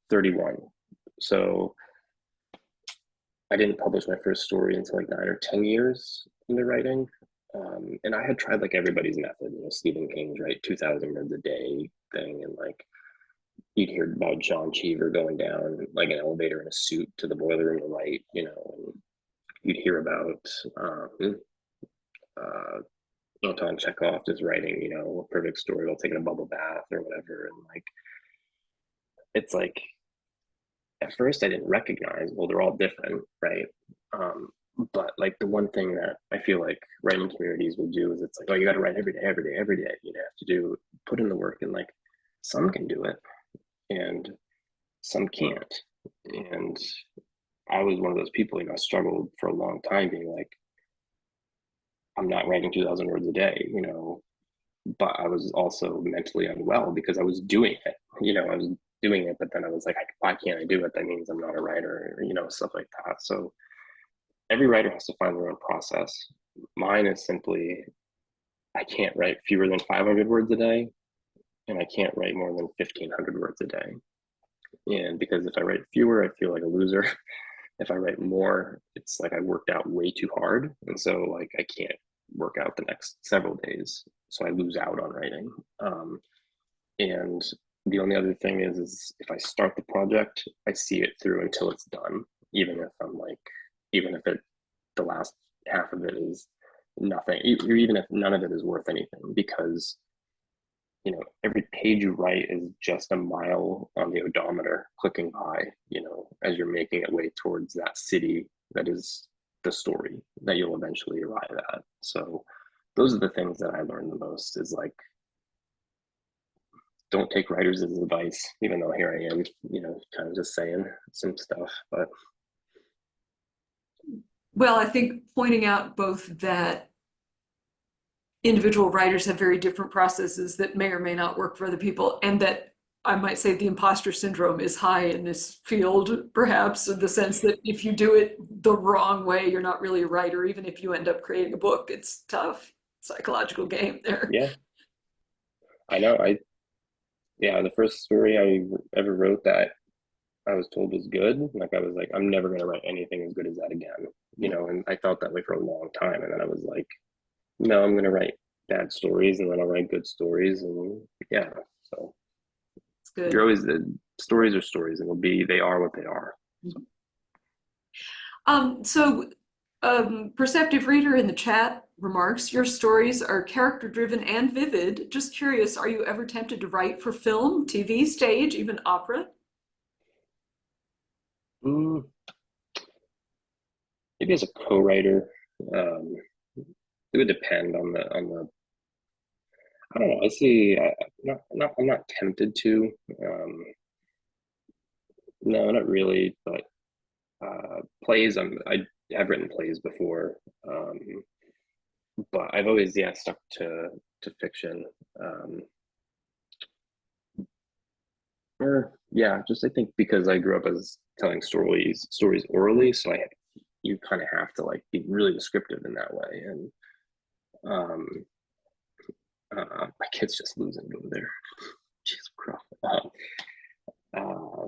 31. So I didn't publish my first story until like 9 or 10 years into writing. And I had tried like everybody's method, Stephen King's right 2,000 words a day thing, and like you'd hear about John Cheever going down like an elevator in a suit to the boiler room to write, and you'd hear about uh, Anton Chekhov just writing, a perfect story while taking a bubble bath or whatever. And like, it's like, at first I didn't recognize, well, they're all different, right? Um, but like the one thing that I feel like writing communities will do is it's like, oh, you got to write every day, every day, every day. You have to put in the work, and like some can do it and some can't. And I was one of those people, I struggled for a long time being like, I'm not writing 2,000 words a day, but I was also mentally unwell because I was doing it. I was doing it, but then I was like, why can't I do it? That means I'm not a writer, stuff like that. So every writer has to find their own process. Mine is simply, I can't write fewer than 500 words a day, and I can't write more than 1,500 words a day. And because if I write fewer, I feel like a loser. If I write more, it's like I worked out way too hard. And so like I can't work out the next several days. So I lose out on writing. And the only other thing is if I start the project, I see it through until it's done, even if even if the last half of it is nothing, or even if none of it is worth anything, because every page you write is just a mile on the odometer clicking by, as you're making it way towards that city that is the story that you'll eventually arrive at. So those are the things that I learned the most is like, don't take writers' advice, even though here I am, kind of just saying some stuff. But Well, I think pointing out both that individual writers have very different processes that may or may not work for other people, and that I might say the imposter syndrome is high in this field, perhaps, in the sense that if you do it the wrong way, you're not really a writer. Even if you end up creating a book, it's tough psychological game there. yeah, I know. Yeah, the first story I ever wrote that I was told was good, like I was like, I'm never going to write anything as good as that again, and I felt that way for a long time. And then I was like, no, I'm going to write bad stories and then I'll write good stories. And yeah, so It's you're good. always, the stories are stories, and they are what they are. So. Perceptive Reader in the chat remarks, your stories are character driven and vivid. Just curious, are you ever tempted to write for film, TV, stage, even opera? Mm, maybe as a co-writer, um, it would depend on the. I don't know. I see. I'm not tempted to. No, not really. But plays. I have written plays before, um, but I've always stuck to fiction. Um, or yeah, just I think because I grew up as telling stories orally, so I you kind of have to like be really descriptive in that way. And um, my kid's just losing it over there. Jesus Christ. Uh,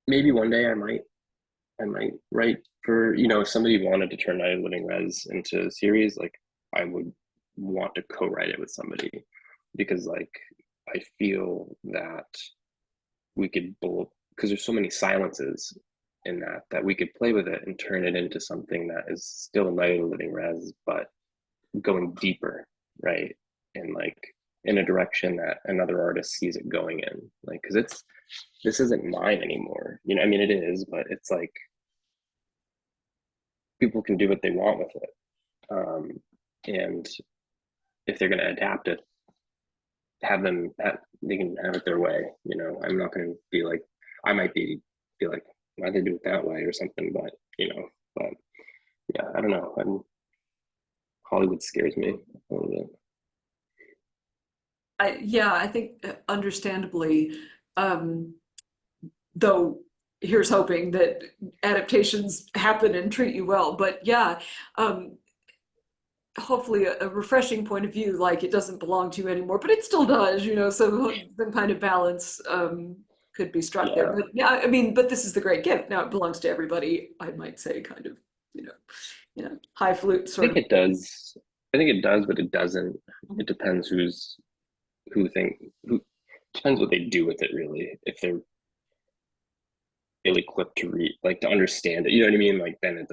maybe one day I might write for, if somebody wanted to turn Night of Living Rez into a series, like I would want to co-write it with somebody, because like I feel that we could both, because there's so many silences in that we could play with it and turn it into something that is still Night of the Living Rez, but going deeper, right? And like in a direction that another artist sees it going in. Like, because this isn't mine anymore. I mean, it is, but it's like people can do what they want with it. And if they're going to adapt it, they can have it their way. I'm not going to be like, I might be like, why they do it that way or something, but yeah, I don't know. Hollywood scares me a little bit. Yeah, I think understandably, um, though here's hoping that adaptations happen and treat you well. But yeah, um, hopefully a refreshing point of view, like it doesn't belong to you anymore, but it still does, so some kind of balance could be struck there. Yeah, But yeah, I mean, but this is the great gift. Now it belongs to everybody, I might say, kind of, you know, high flute I sort think of. it does. I think it does, but it doesn't. It depends who depends what they do with it, really. If they're ill equipped to read, like to understand it, you know what I mean? Like then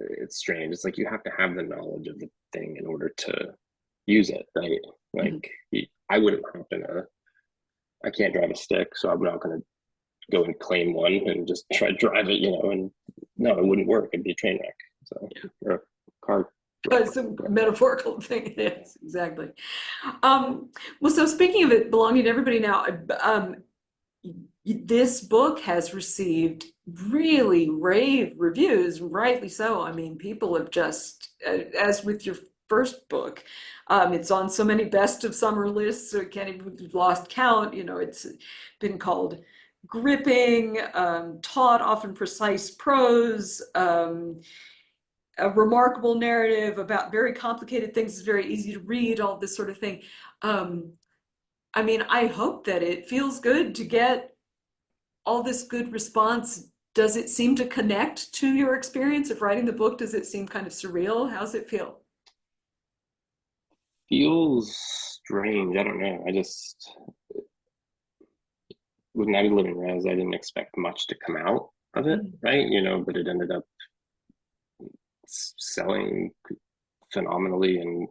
it's strange. It's like you have to have the knowledge of the thing in order to use it, right? Mhm. Like I wouldn't hop in I can't drive a stick, so I'm not going to go and claim one and just try to drive it, and no, it wouldn't work. It'd be a train wreck. So, or a car wreck. It's a metaphorical thing. Yes, exactly. Well, so speaking of it belonging to everybody now, this book has received really rave reviews, rightly so. I mean, people have just, as with your first book, it's on so many best of summer lists, so it can't even, we've lost count. It's been called gripping, taut, often precise prose, a remarkable narrative about very complicated things is very easy to read, all this sort of thing. Um, I mean, I hope that it feels good to get all this good response. Does it seem to connect to your experience of writing the book? Does it seem kind of surreal? How's it feel? Feels strange. I don't know. I just, with Night of Living Rez, I didn't expect much to come out of it, Mhm. right? But it ended up selling phenomenally and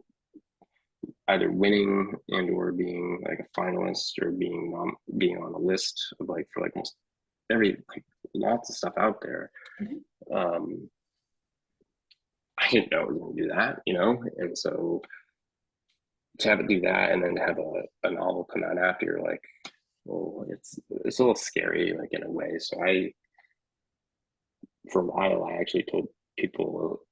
either winning and or being like a finalist or being on a list of like for like most every like lots of stuff out there. Mhm. Um, I didn't know it was going to do that, and so to have it do that and then to have a novel come out after, you're like, well, it's a little scary, like in a way. So for a while, I actually told people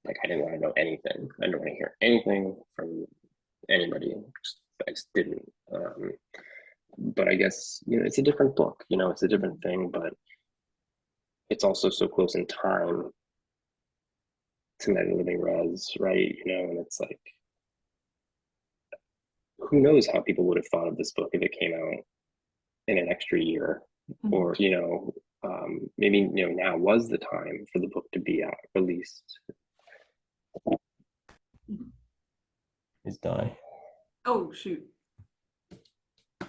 like I didn't want to know anything. I didn't want to hear anything from anybody. I just didn't. But I guess it's a different book. It's a different thing, but it's also so close in time to Night of Living Rez, right? And it's like, who knows how people would have thought of this book if it came out in an extra year, Mhm. or maybe now was the time for the book to be out released. Mhm. Is die. Oh, shoot. Can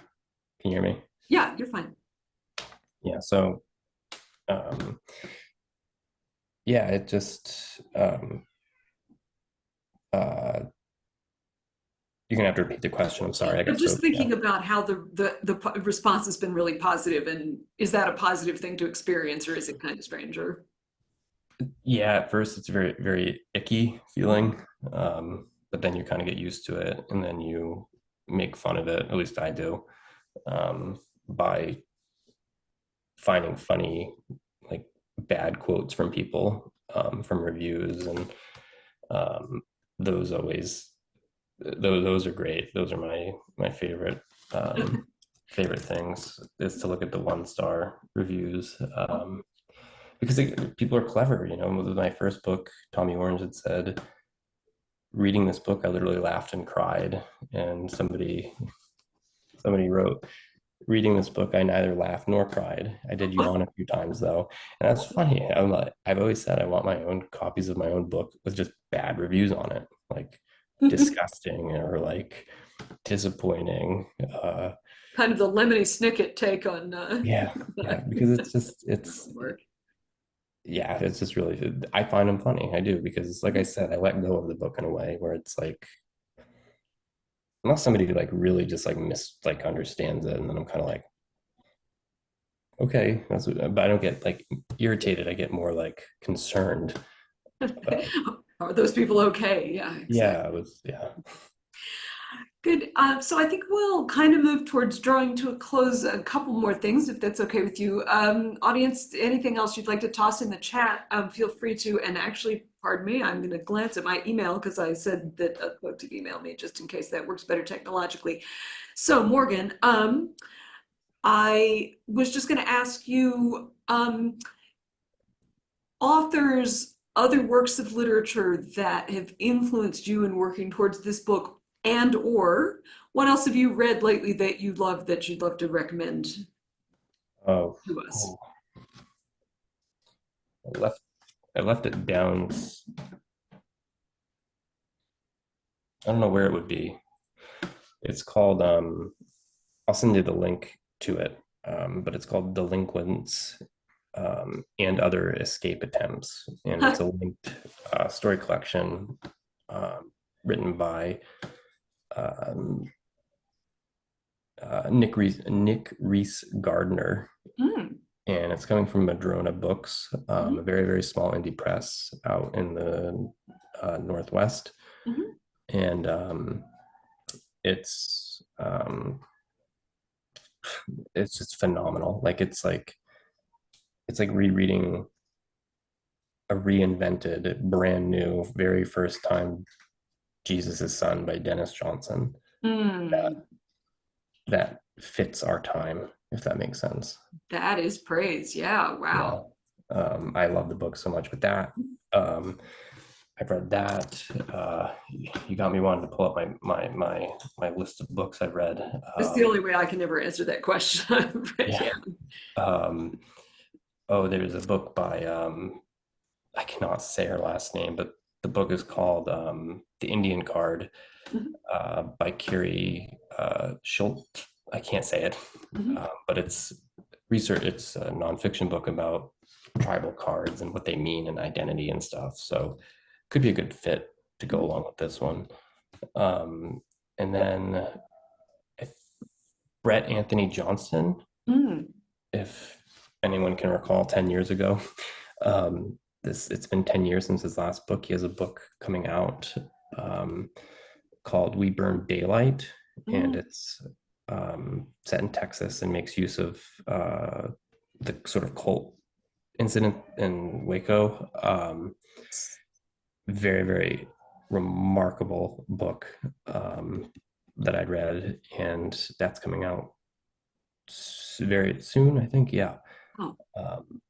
you hear me? Yeah, you're fine. Yeah. So, um, yeah, it just uh, you're gonna have to repeat the question. I'm sorry. I But got just so yeah. thinking about how the response has been really positive, and is that a positive thing to experience, or is it kind of strange? Or Yeah, at first it's a very, very icky feeling. But then you kind of get used to it and then you make fun of it, at least I do, by finding funny, like bad quotes from people, from reviews. And um, those always, those are great. Those are my favorite, favorite things is to look at the 1 star reviews. because people are clever, you know. With my first book, Tommy Orange had said, reading this book, I literally laughed and cried. And somebody wrote, reading this book, I neither laughed nor cried. I did yawn a few times though, and that's funny. I've always said I want my own copies of my own book with just bad reviews on it, like disgusting or like disappointing. Kind of the Lemony Snicket take on Yeah, yeah, because it's work. yeah, it's just really, I find them funny. I do, because like I said, I let go of the book in a way where it's like, unless somebody like really just like like understands it, and then I'm kind of like, okay, that's what, but I don't get like irritated. I get more like concerned about, Are those people okay? Yeah, exactly. yeah, it was, yeah. Good. So I think we'll kind of move towards drawing to a close. A couple more things, if that's okay with you. Audience, anything else you'd like to toss in the chat, feel free to. And actually, pardon me, I'm going to glance at my email because I said that to email me just in case that works better technologically. So Morgan, I was just going to ask you, authors, other works of literature that have influenced you in working towards this book, and or what else have you read lately that you love that you'd love to recommend Oh, to us? oh, I left I left it down. I don't know where it would be. It's called I'll send you the link to it. But it's called Delinquents and Other Escape Attempts. And it's a linked story collection written by um, Nick Reese Gardner. Mm, And it's coming from Madrona Books, mhm, a very, very small indie press out in the Northwest. mhm, And it's um, it's just phenomenal. Like it's like rereading a reinvented, brand new, very first time Jesus' Son by Dennis Johnson that mm. that fits our time, if that makes sense. That is praise. Yeah, Yeah. wow. I love the book so much. With that, um, I've read that. You got me wanting to pull up my list of books I've read. It's the only way I can ever answer that question. Yeah. Yeah. Um, oh, there's a book by I cannot say her last name, but the book is called The Indian Card Mhm, by Kiri Schultz. I can't say it, mhm. but it's research. It's a nonfiction book about tribal cards and what they mean and identity and stuff. So could be a good fit to go along with this one. Um, and then Brett Anthony Johnson, Mm, if anyone can recall, 10 years ago. It's been 10 years since his last book. He has a book coming out um, called We Burn Daylight, and mm. it's set in Texas and makes use of the sort of cult incident in Waco. Very, very remarkable book that I'd read, and that's coming out very soon, I think. Yeah. Oh, Um,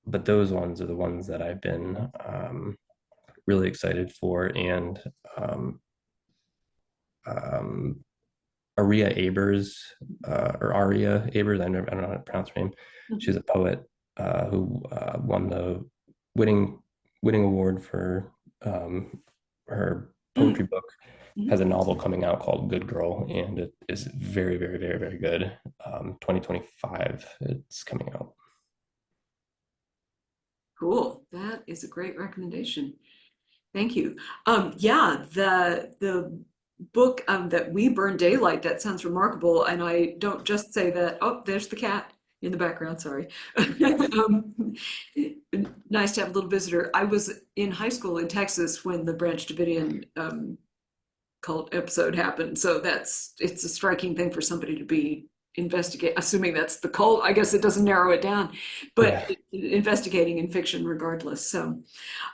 but those ones are the ones that I've been really excited for. And um, um, Aria Abers, or Aria Abers, I don't know how to pronounce her name. She's mhm, a poet who won the winning winning award for her mm, poetry book. mhm. Has a novel coming out called Good Girl, and it is very, very, very, very good. 2025, it's coming out. Cool. That is a great recommendation. Thank you. Yeah, the book that We Burn Daylight, that sounds remarkable. And I don't just say that, oh, there's the cat in the background, sorry. Um, nice to have a little visitor. I was in high school in Texas when the Branch Davidian cult episode happened. So it's a striking thing for somebody to be investigate, assuming that's the cult. I guess it doesn't narrow it down, but Yeah. investigating in fiction regardless. So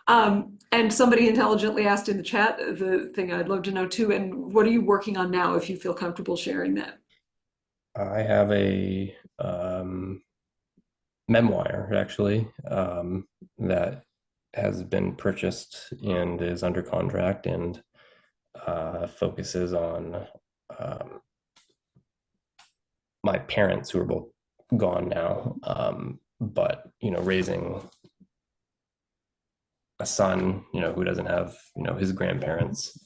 and somebody intelligently asked in the chat the thing I'd love to know too. And what are you working on now, if you feel comfortable sharing that? I have a memoir, actually, that has been purchased and is under contract and focuses on um, my parents, who are both gone now, but raising a son, who doesn't have his grandparents,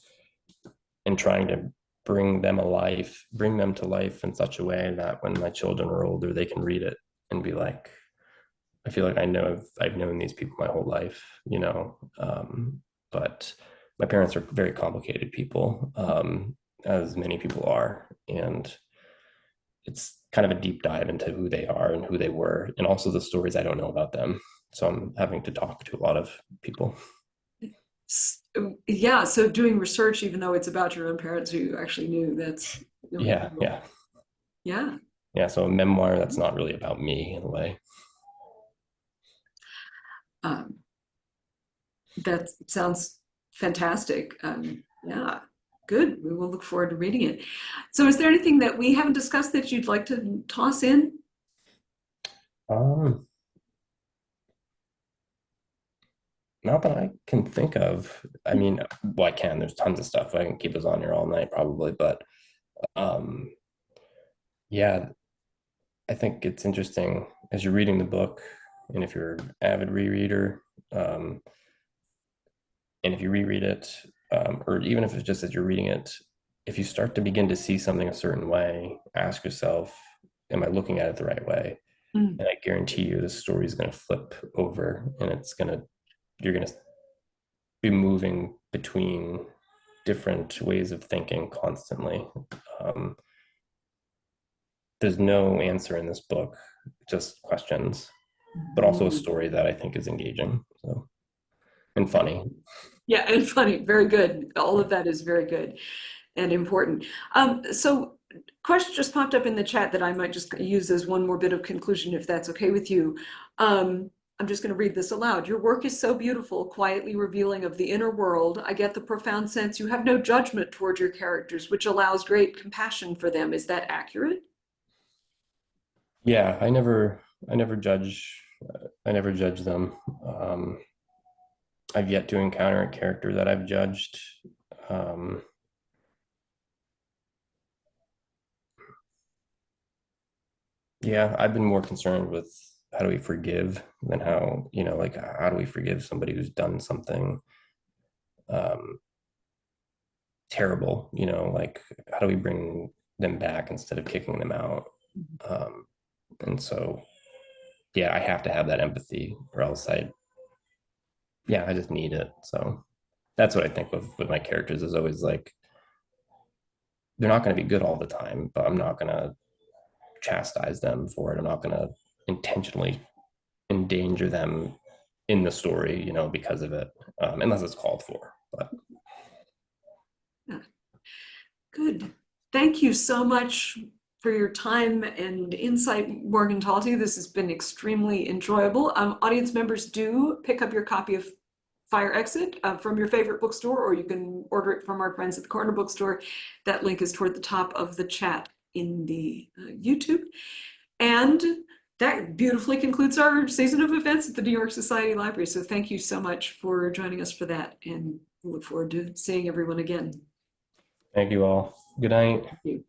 and trying to bring them to life in such a way that when my children are older, they can read it and be like, I feel like I've known these people my whole life, but my parents are very complicated people, as many people are, and it's kind of a deep dive into who they are and who they were, and also the stories I don't know about them. So I'm having to talk to a lot of people. Yeah, so doing research, even though it's about your own parents who you actually knew, that's really Yeah, cool. yeah, Yeah. yeah. So a memoir that's not really about me in a way. Um, that sounds fantastic. Yeah, good. We will look forward to reading it. So, is there anything that we haven't discussed that you'd like to toss in? Um, Not that I can think of. I mean, well, I can. There's tons of stuff. I can keep us on here all night probably, but um, yeah, I think it's interesting as you're reading the book, and if you're an avid rereader, um, and if you reread it, or even if it's just that you're reading it, if you start to begin to see something a certain way, ask yourself, am I looking at it the right way? Mm. And I guarantee you, the story is going to flip over, and you're going to be moving between different ways of thinking constantly. Um, there's no answer in this book, just questions, but also a story that I think is engaging, so, and funny. Yeah, and funny. Very good. All of that is very good and important. So, question just popped up in the chat that I might just use as one more bit of conclusion, if that's okay with you. I'm just going to read this aloud. Your work is so beautiful, quietly revealing of the inner world. I get the profound sense you have no judgment toward your characters, which allows great compassion for them. Is that accurate? Yeah, I never judge. I never judge them. Um, I've yet to encounter a character that I've judged. Um, yeah, I've been more concerned with how do we forgive than how, like how do we forgive somebody who's done something um, terrible, like how do we bring them back instead of kicking them out? Um, and so, yeah, I have to have that empathy, or else I just need it. So that's what I think with my characters is always like, they're not going to be good all the time, but I'm not going to chastise them for it. I'm not going to intentionally endanger them in the story, because of it, unless it's called for. But Yeah. Good. Thank you so much for your time and insight, Morgan Talty. This has been extremely enjoyable. Audience members, do pick up your copy of Fire Exit from your favorite bookstore, or you can order it from our friends at the Corner Bookstore. That link is toward the top of the chat in the YouTube. And that beautifully concludes our season of events at the New York Society Library. So thank you so much for joining us for that, and we look forward to seeing everyone again. thank you all. Good night. Thank you.